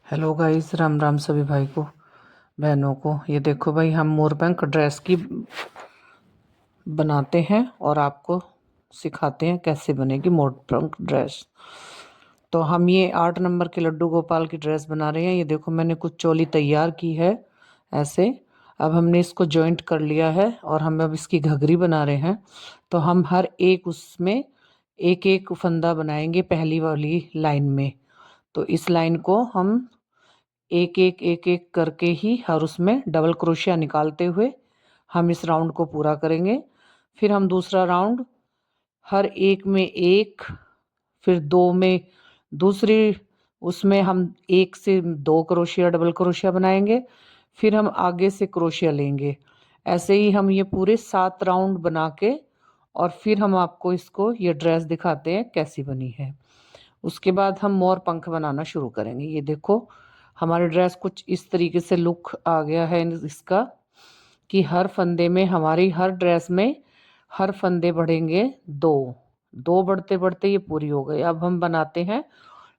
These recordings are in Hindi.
हेलो गाइस, राम राम सभी भाई को बहनों को। ये देखो भाई, हम मोरपंख ड्रेस की बनाते हैं और आपको सिखाते हैं कैसे बनेगी मोरपंख ड्रेस। तो हम ये 8 नंबर के लड्डू गोपाल की ड्रेस बना रहे हैं। ये देखो, मैंने कुछ चोली तैयार की है ऐसे। अब हमने इसको जॉइंट कर लिया है और हम अब इसकी घघरी बना रहे हैं। तो हम हर एक उसमें एक एक फंदा बनाएंगे पहली वाली लाइन में। तो इस लाइन को हम एक एक करके ही हर उसमें डबल क्रोशिया निकालते हुए हम इस राउंड को पूरा करेंगे। फिर हम दूसरा राउंड हर एक में एक, फिर दो में दूसरी, उसमें हम एक से दो क्रोशिया डबल क्रोशिया बनाएंगे। फिर हम आगे से क्रोशिया लेंगे। ऐसे ही हम ये पूरे 7 राउंड बना के और फिर हम आपको इसको ये ड्रेस दिखाते हैं कैसी बनी है। उसके बाद हम मोर पंख बनाना शुरू करेंगे। ये देखो, हमारी ड्रेस कुछ इस तरीके से लुक आ गया है इसका, कि हर फंदे में, हमारी हर ड्रेस में हर फंदे बढ़ेंगे दो। दो बढ़ते बढ़ते ये पूरी हो गई। अब हम बनाते हैं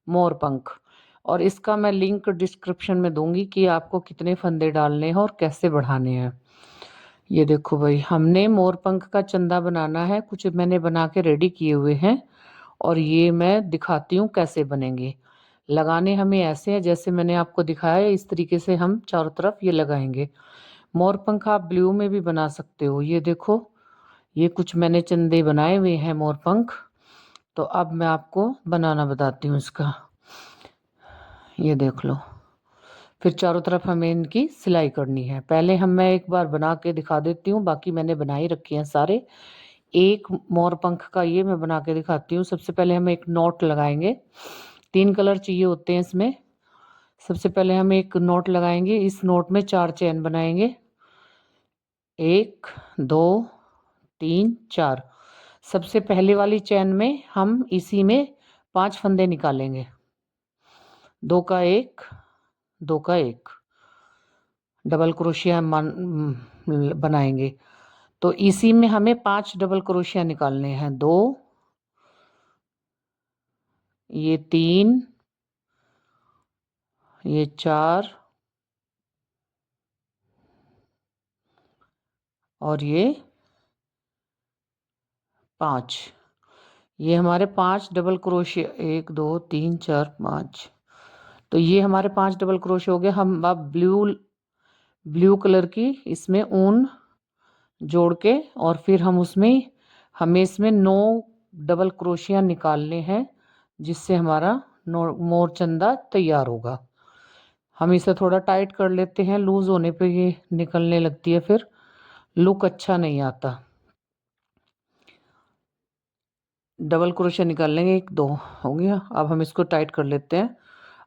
मोर पंख, और इसका मैं लिंक डिस्क्रिप्शन में दूंगी कि आपको कितने फंदे डालने हैं और कैसे बढ़ाने हैं। ये देखो भाई, हमने मोर पंख का चंदा बनाना है। कुछ मैंने बना के रेडी किए हुए हैं और ये मैं दिखाती हूँ कैसे बनेंगे। लगाने हमें ऐसे हैं जैसे मैंने आपको दिखाया है, इस तरीके से हम चारों तरफ ये लगाएंगे। मोर पंख आप ब्लू में भी बना सकते हो। ये देखो, ये कुछ मैंने चंदे बनाए हुए हैं मोर पंख। तो अब मैं आपको बनाना बताती हूँ इसका। ये देख लो, फिर चारों तरफ हमें इनकी सिलाई करनी है। पहले मैं एक बार बना के दिखा देती हूँ, बाकी मैंने बनाई रखे हैं सारे। एक मोर पंख का ये मैं बना के दिखाती हूँ। सबसे पहले हम एक नॉट लगाएंगे। 3 कलर चाहिए होते हैं इसमें। सबसे पहले हम एक नोट लगाएंगे। इस नोट में 4 चैन बनाएंगे। 1 2 3 4। सबसे पहले वाली चैन में हम इसी में 5 फंदे निकालेंगे। 2 का 1, 2 का 1 डबल क्रोशिया बनाएंगे। तो इसी में हमें 5 डबल क्रोशिया निकालने हैं। 2, ये 3, ये 4 और ये 5। ये हमारे 5 डबल क्रोशिया, 1 2 3 4 5। तो ये हमारे 5 डबल क्रोशिया हो गए। हम अब ब्लू ब्लू कलर की इसमें ऊन जोड़ के और फिर हमें इसमें 9 डबल क्रोशिया निकालने हैं, जिससे हमारा मोर चंदा तैयार होगा। हम इसे थोड़ा टाइट कर लेते हैं, लूज होने पे ये निकलने लगती है, फिर लुक अच्छा नहीं आता। डबल क्रोशिया निकाल लेंगे। 1 2 हो गया। अब हम इसको टाइट कर लेते हैं।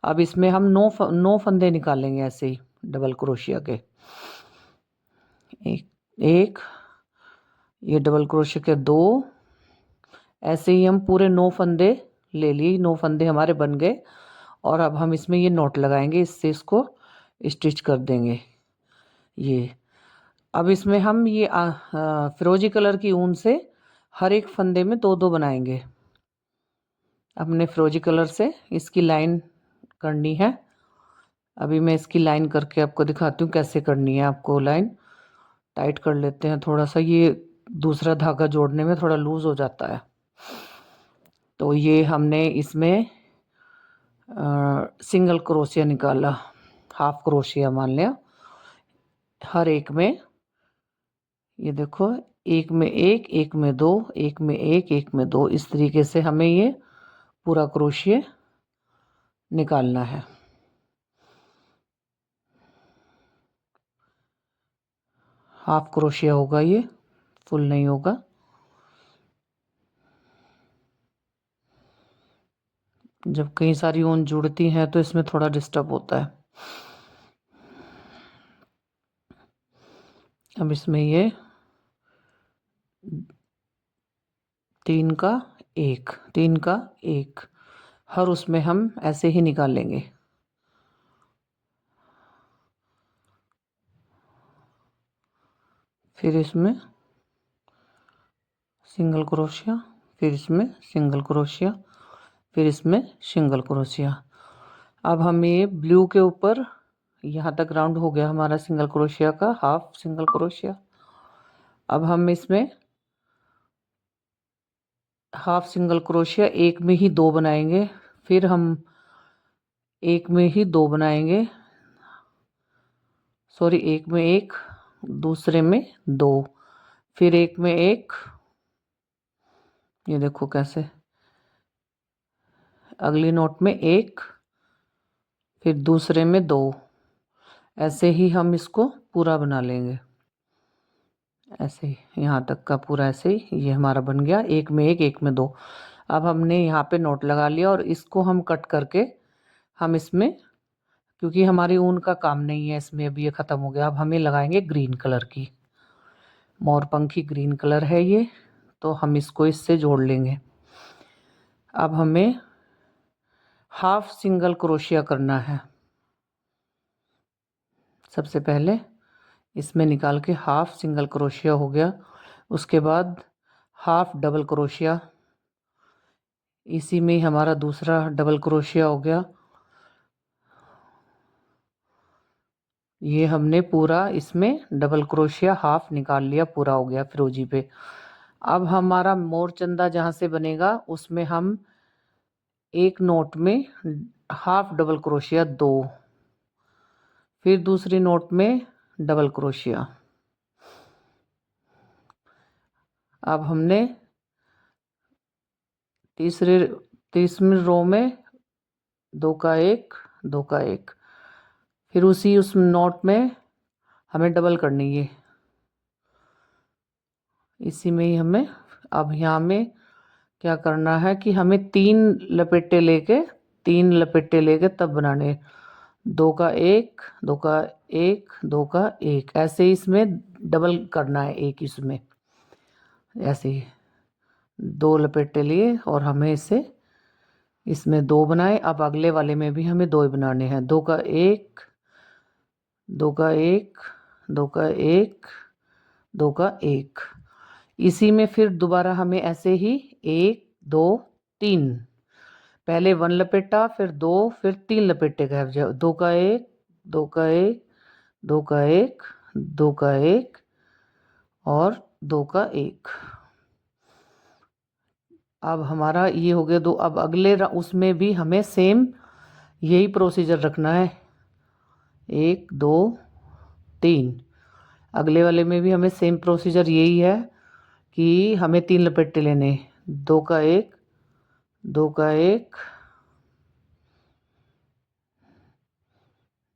अब इसमें हम 9 फंदे निकालेंगे ऐसे ही डबल क्रोशिया के। एक एक ये डबल क्रोशिया के 2। ऐसे ही हम पूरे 9 फंदे ले लिए। 9 फंदे हमारे बन गए। और अब हम इसमें ये नोट लगाएंगे, इससे इसको स्टिच कर देंगे। ये अब इसमें हम ये फिरोजी कलर की ऊन से हर एक फंदे में 2 2 बनाएंगे। अपने फिरोजी कलर से इसकी लाइन करनी है। अभी मैं इसकी लाइन करके आपको दिखाती हूँ कैसे करनी है आपको लाइन। टाइट कर लेते हैं थोड़ा सा, ये दूसरा धागा जोड़ने में थोड़ा लूज हो जाता है। तो ये हमने इसमें सिंगल क्रोशिया निकाला, हाफ क्रोशिया मान लिया हर एक में। ये देखो, एक में एक, एक में दो, एक में एक में दो, इस तरीके से हमें ये पूरा क्रोशिया निकालना है। हाफ क्रोशिया होगा ये, फुल नहीं होगा। जब कई सारी ऊन जुड़ती हैं तो इसमें थोड़ा डिस्टर्ब होता है। अब इसमें ये 3 का 1, 3 का 1 हर उसमें हम ऐसे ही निकालेंगे। फिर इसमें सिंगल क्रोशिया, फिर इसमें सिंगल क्रोशिया, फिर इसमें सिंगल क्रोशिया। अब हम ये ब्लू के ऊपर यहाँ तक राउंड हो गया हमारा सिंगल क्रोशिया का, हाफ सिंगल क्रोशिया। अब हम इसमें हाफ सिंगल क्रोशिया एक में ही दो बनाएंगे, फिर हम एक में ही दो बनाएंगे, सॉरी एक में एक, दूसरे में दो, फिर एक में एक, ये देखो कैसे, अगली नोट में एक, फिर दूसरे में दो, ऐसे ही हम इसको पूरा बना लेंगे। ऐसे ही यहाँ तक का पूरा ऐसे ही ये हमारा बन गया, एक में एक में दो। अब हमने यहाँ पे नोट लगा लिया और इसको हम कट करके हम इसमें, क्योंकि हमारी ऊन का काम नहीं है इसमें, अभी ये ख़त्म हो गया। अब हमें लगाएंगे ग्रीन कलर की, मोरपंखी ग्रीन कलर है ये, तो हम इसको इससे जोड़ लेंगे। अब हमें हाफ सिंगल क्रोशिया करना है। सबसे पहले इसमें निकाल के हाफ सिंगल क्रोशिया हो गया, उसके बाद हाफ डबल क्रोशिया, इसी में हमारा दूसरा डबल क्रोशिया हो गया। ये हमने पूरा इसमें डबल क्रोशिया हाफ निकाल लिया, पूरा हो गया फिरोजी पे। अब हमारा मोरचंदा जहाँ से बनेगा उसमें हम एक नोट में हाफ डबल क्रोशिया दो, फिर दूसरी नोट में डबल क्रोशिया। अब हमने तीसरी रो में दो का एक, दो का एक, फिर उस नोट में हमें डबल करनी है, इसी में ही हमें। अब यहाँ में क्या करना है कि हमें तीन लपेटे लेके तब बनाने, दो का एक, दो का एक, दो का एक, ऐसे ही इसमें डबल करना है एक इसमें, ऐसे ही दो लपेटे लिए और हमें इसे इसमें दो बनाए। अब अगले वाले में भी हमें दो ही बनाने हैं, दो का एक, दो का एक, दो का एक, दो का एक, इसी में फिर दोबारा हमें ऐसे ही एक, दो, तीन, पहले वन लपेटा, फिर दो, फिर तीन लपेटे गए, दो का एक, दो का एक, दो का एक, दो का एक और दो का एक। अब हमारा ये हो गया दो। अब अगले उसमें भी हमें सेम यही प्रोसीजर रखना है, एक, दो, तीन, अगले वाले में भी हमें सेम प्रोसीजर यही है कि हमें तीन लपेटे लेने, दो का एक, दो का एक,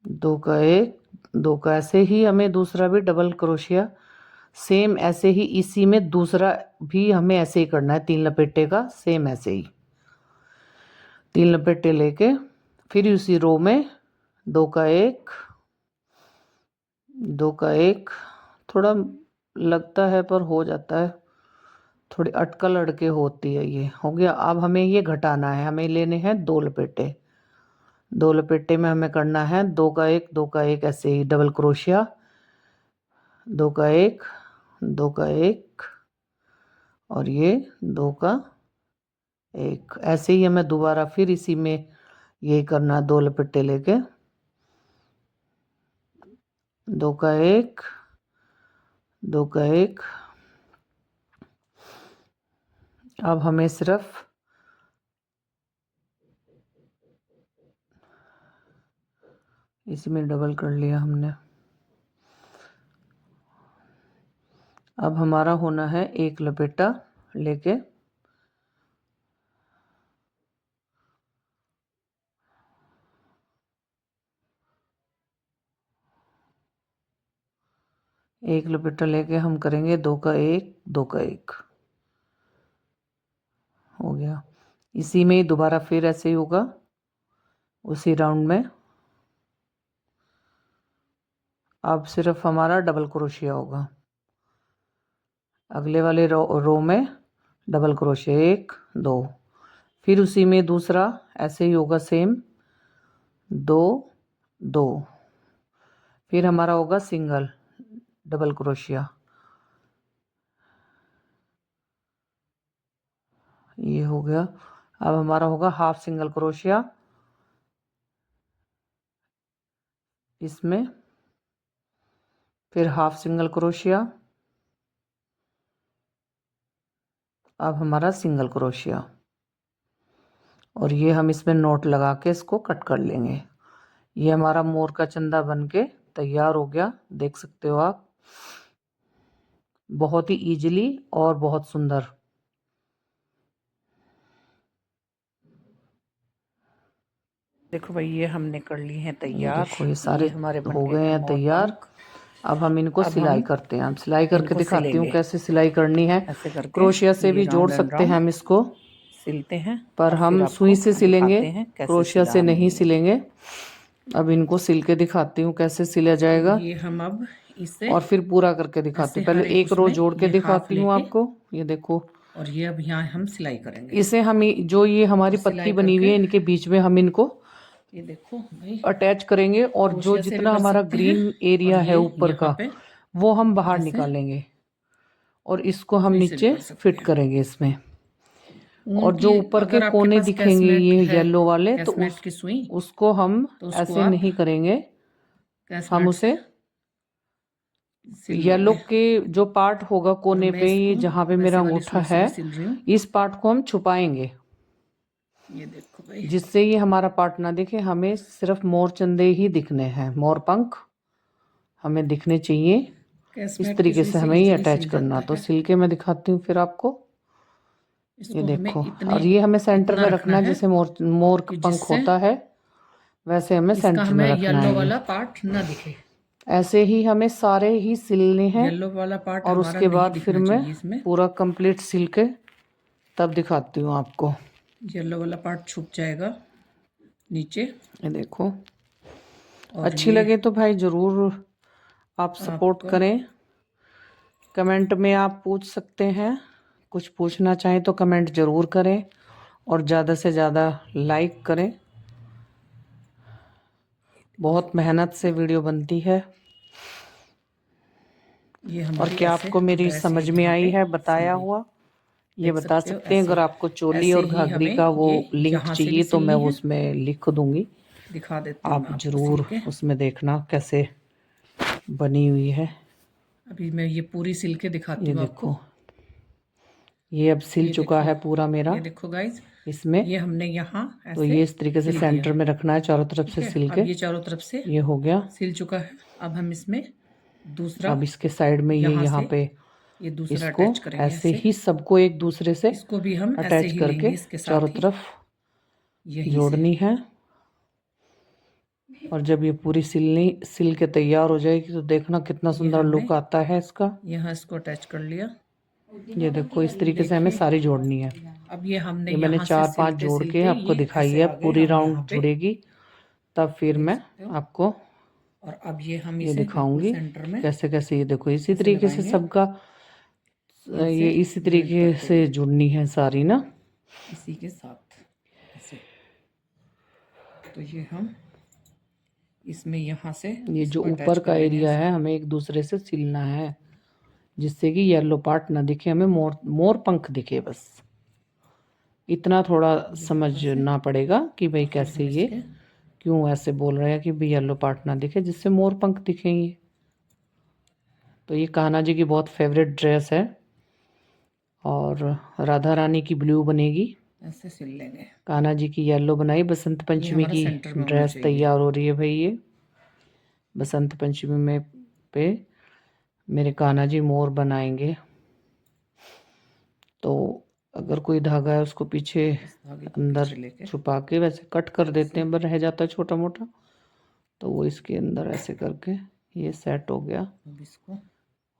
दो का एक, दो का, ऐसे ही हमें दूसरा भी डबल क्रोशिया सेम ऐसे ही, इसी में दूसरा भी हमें ऐसे ही करना है, तीन लपेटे का सेम ऐसे ही तीन लपेटे लेके फिर उसी रो में दो का एक, दो का एक, थोड़ा लगता है पर हो जाता है, थोड़ी अटकल अड़के होती है, ये हो गया। अब हमें ये घटाना है, हमें लेने हैं दो लपेटे, दो लपेटे में हमें करना है दो का एक, दो का एक, ऐसे ही डबल क्रोशिया, दो का एक, दो का एक और ये दो का एक, ऐसे ही हमें दोबारा फिर इसी में ये करना, दो लपेटे लेके दो का एक, दो का एक। अब हमें सिर्फ इसी में डबल कर लिया हमने। अब हमारा होना है एक लपेटा लेके एक लपेटा लेके हम करेंगे दो का एक, दो का एक, हो गया। इसी में ही दोबारा फिर ऐसे ही होगा, उसी राउंड में अब सिर्फ हमारा डबल क्रोशिया होगा, अगले वाले रो में डबल क्रोशिया, एक, दो, फिर उसी में दूसरा ऐसे ही होगा सेम, दो, दो, फिर हमारा होगा सिंगल डबल क्रोशिया, ये हो गया। अब हमारा होगा हाफ सिंगल क्रोशिया, इसमें फिर हाफ सिंगल क्रोशिया, अब हमारा सिंगल क्रोशिया, और ये हम इसमें नोट लगा के इसको कट कर लेंगे। ये हमारा मोर का चंदा बन के तैयार हो गया, देख सकते हो आप, बहुत ही इजीली और बहुत सुंदर। देखो भाई ये हमने कर ली हैं तैयार, देखो ये सारे हमारे हो गए हैं तैयार। अब हम इनको सिलाई करते हैं। हम सिलाई करके दिखाती हूँ कैसे सिलाई करनी है। ऐसे करके क्रोशिया से भी जोड़ सकते हैं हम इसको, सिलते हैं, पर हम सुई से सिलेंगे, क्रोशिया से नहीं सिलेंगे। अब इनको सिल के दिखाती हूँ कैसे सिला जाएगा। ये हम अब इसे और फिर पूरा करके दिखाती हूँ। पहले एक रो जोड़ के दिखाती हूँ आपको। ये देखो, और ये अब यहाँ हम सिलाई करेंगे। इसे हम जो ये हमारी पत्ती बनी हुई है इनके बीच में हम इनको ये देखो भाई अटैच करेंगे, और जो जितना हमारा ग्रीन एरिया है ऊपर का वो हम बाहर निकालेंगे, और इसको हम नीचे फिट करेंगे इसमें। और जो ऊपर के कोने दिखेंगे ये येलो वाले, तो उसको हम ऐसे नहीं करेंगे, हम उसे येलो के जो पार्ट होगा कोने पे, ये जहाँ पे मेरा अंगूठा है, इस पार्ट को हम छुपाएंगे। ये देखो भाई, जिससे ये हमारा पार्ट ना दिखे। हमें सिर्फ मोर चंदे ही दिखने हैं, मोर पंख हमें दिखने चाहिए। इस तरीके से हमें ये अटैच करना। तो सिल के मैं दिखाती हूँ फिर आपको। ये देखो, और ये हमें सेंटर में रखना है, जैसे मोर का पंख होता है वैसे हमें सेंटर में रखना है। येलो वाला पार्ट ना दिखे, ऐसे ही हमें सारे ही सिलने हैं। येलो वाला पार्ट और उसके बाद फिर मैं पूरा कंप्लीट सिल के तब दिखाती हूँ आपको। येलो वाला पार्ट छुप जाएगा नीचे। ये देखो, अच्छी लगे तो भाई ज़रूर आप सपोर्ट करें। कमेंट में आप पूछ सकते हैं, कुछ पूछना चाहें तो कमेंट ज़रूर करें, और ज़्यादा से ज़्यादा लाइक करें। बहुत मेहनत से वीडियो बनती है। और क्या आपको मेरी समझ में आई है बताया हुआ, ये बता सकते हैं। अगर आपको चोली और घाघरी का वो लिंक चाहिए तो मैं उसमें लिख दूंगी, दिखा देती हूँ। आप जरूर उसमें देखना कैसे बनी हुई है। अभी मैं ये पूरी सिल के दिखाती हूँ आपको। ये अब सिल चुका है पूरा मेरा। ये देखो गाइज, इसमें ये हमने यहाँ तो ये इस तरीके से सेंटर में रखना है, चारों तरफ से सिल के। ये चारों तरफ से ये हो गया, सिल चुका है। अब हम इसमें दूसरा, अब इसके साइड में ये यहाँ पे ये दूसरा इसको अटैच करेंगे। ऐसे ही सबको एक दूसरे से इसको भी हम अटैच करके चारों तरफ जोड़नी है। और जब ये पूरी सिल के तैयार हो जाएगी तो देखना कितना सुंदर लुक आता है इसका। यहाँ इसको अटैच कर लिया। ये देखो, इस तरीके से हमें सारी जोड़नी है। अब ये हमने ये मैंने 4-5 जोड़ के आपको दिखाई है। पूरी राउंड जुड़ेगी तब फिर मैं आपको और अब ये हम ये दिखाऊंगी कैसे कैसे। ये देखो, इसी तरीके से सबका ये इसी तरीके से जुड़नी है सारी ना, इसी के साथ ऐसे। तो ये हम इसमें यहाँ से ये जो ऊपर का एरिया है हमें एक दूसरे से सिलना है, जिससे कि येलो पार्ट ना दिखे, हमें मोर पंख दिखे। बस इतना थोड़ा समझना पड़ेगा कि भाई कैसे ये क्यों ऐसे बोल रहे हैं कि भाई येलो पार्ट ना दिखे, जिससे मोर पंख दिखेंगे। तो ये कान्हा जी की बहुत फेवरेट ड्रेस है, और राधा रानी की ब्लू बनेगी। ऐसे सिल लेंगे। कान्हा जी की येलो बनाई। बसंत पंचमी की ड्रेस तैयार हो रही है भाई। ये बसंत पंचमी में पे मेरे कान्हा जी मोर बनाएंगे। तो अगर कोई धागा है उसको पीछे अंदर छुपा के वैसे कट कर देते हैं, पर रह जाता है छोटा मोटा, तो वो इसके अंदर ऐसे करके ये सेट हो गया। इसको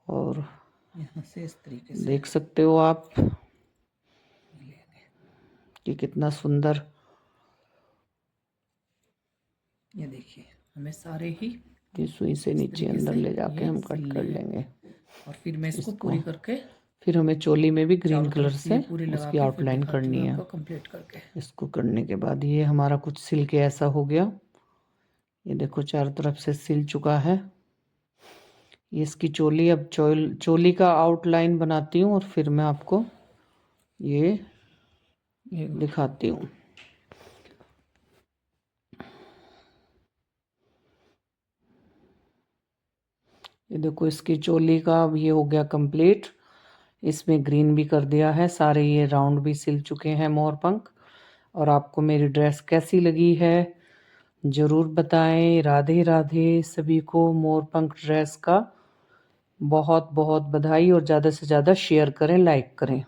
और यहाँ से इस तरीके से देख सकते हो आप कि कितना सुंदर। ये देखिए, हमें सारे ही ये सुई से नीचे अंदर ले जाके हम कट कर लेंगे। और फिर मैं इसको पूरी करके फिर हमें चोली में भी ग्रीन कलर से उसकी आउटलाइन करनी है। कंप्लीट करके इसको करने के बाद ये हमारा कुछ सिल के ऐसा हो गया। ये देखो, चारों तरफ से सिल चुका है। ये इसकी चोली। अब चोली का आउटलाइन बनाती हूँ और फिर मैं आपको ये दिखाती हूँ। ये देखो इसकी चोली का अब ये हो गया कंप्लीट। इसमें ग्रीन भी कर दिया है, सारे ये राउंड भी सिल चुके हैं मोर पंख। और आपको मेरी ड्रेस कैसी लगी है ज़रूर बताएं। राधे राधे सभी को मोर पंख ड्रेस का बहुत बहुत बधाई, और ज़्यादा से ज़्यादा शेयर करें, लाइक करें।